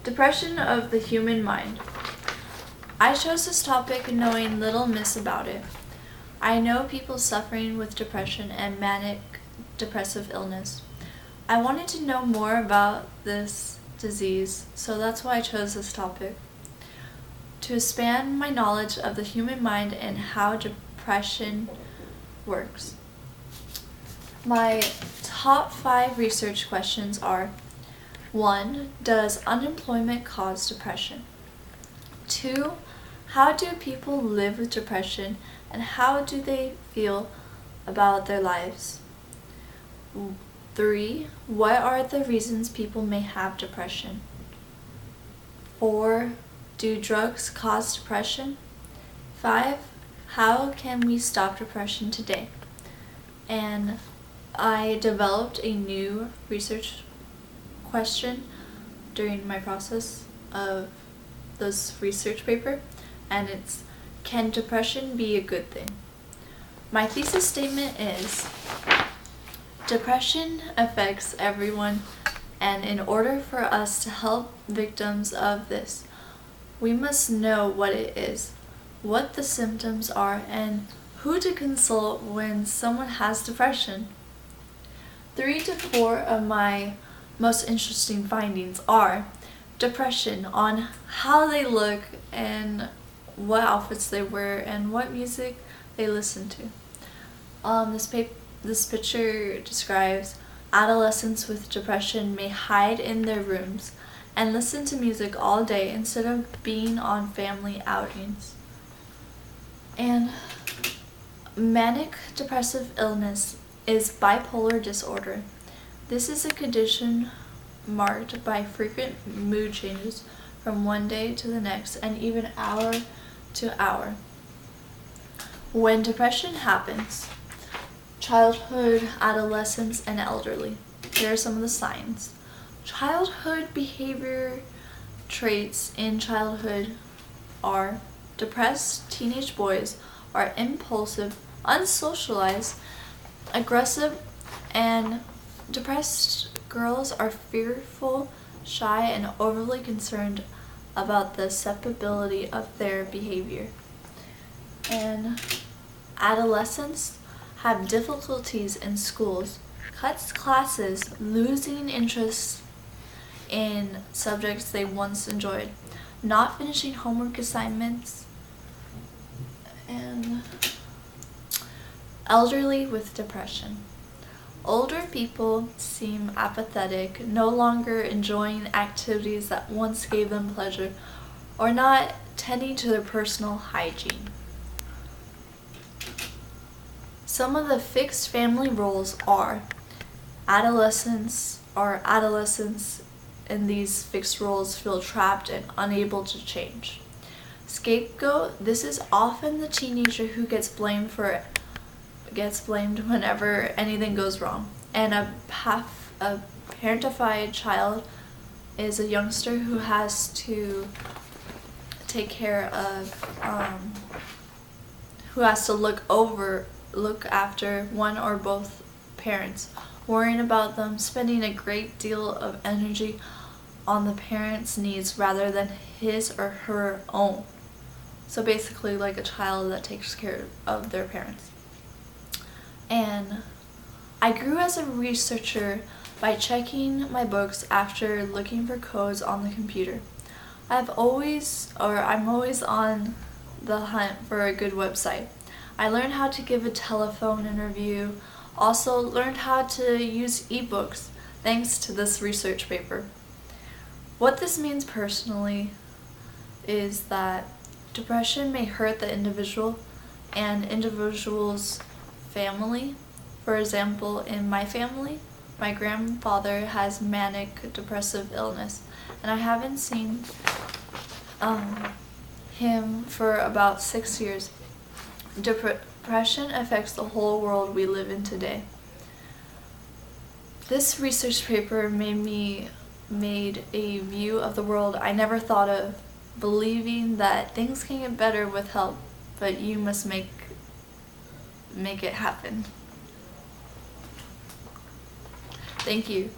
Depression of the human mind. I chose this topic knowing little miss about it. I know people suffering with depression and manic depressive illness. I wanted to know more about this disease, so that's why I chose this topic. To expand my knowledge of the human mind and how depression works. My top 5 research questions are: 1. Does unemployment cause depression? 2. How do people live with depression and how do they feel about their lives? 3. What are the reasons people may have depression? 4. Do drugs cause depression? 5. How can we stop depression today? And I developed a new research question during my process of this research paper, and it's, can depression be a good thing? My thesis statement is, depression affects everyone, and in order for us to help victims of this, we must know what it is, what the symptoms are, and who to consult when someone has depression. 3 to 4 of my most interesting findings are depression on how they look and what outfits they wear and what music they listen to. This picture describes adolescents with depression may hide in their rooms and listen to music all day instead of being on family outings. And manic depressive illness is bipolar disorder. This is a condition marked by frequent mood changes from one day to the next and even hour to hour. When depression happens, childhood, adolescence, and elderly. Here are some of the signs. Childhood behavior traits in childhood are depressed teenage boys are impulsive, unsocialized, aggressive, and depressed girls are fearful, shy, and overly concerned about the susceptibility of their behavior. And adolescents have difficulties in schools, cuts classes, losing interest in subjects they once enjoyed, not finishing homework assignments, and elderly with depression. Older people seem apathetic, no longer enjoying activities that once gave them pleasure, or not tending to their personal hygiene. Some of the fixed family roles are adolescents in these fixed roles feel trapped and unable to change. Scapegoat, this is often the teenager who gets blamed whenever anything goes wrong. And a parentified child is a youngster who has to take care of, who has to look after one or both parents, worrying about them, spending a great deal of energy on the parents' needs rather than his or her own. So basically like a child that takes care of their parents. And I grew as a researcher by checking my books after looking for codes on the computer. I'm always on the hunt for a good website. I learned how to give a telephone interview, also learned how to use ebooks thanks to this research paper. What this means personally is that depression may hurt the individual and individual's family. For example, in my family, my grandfather has manic depressive illness, and I haven't seen him for about 6 years. Depression affects the whole world we live in today. This research paper made a view of the world I never thought of, believing that things can get better with help, but you must make it happen. Thank you.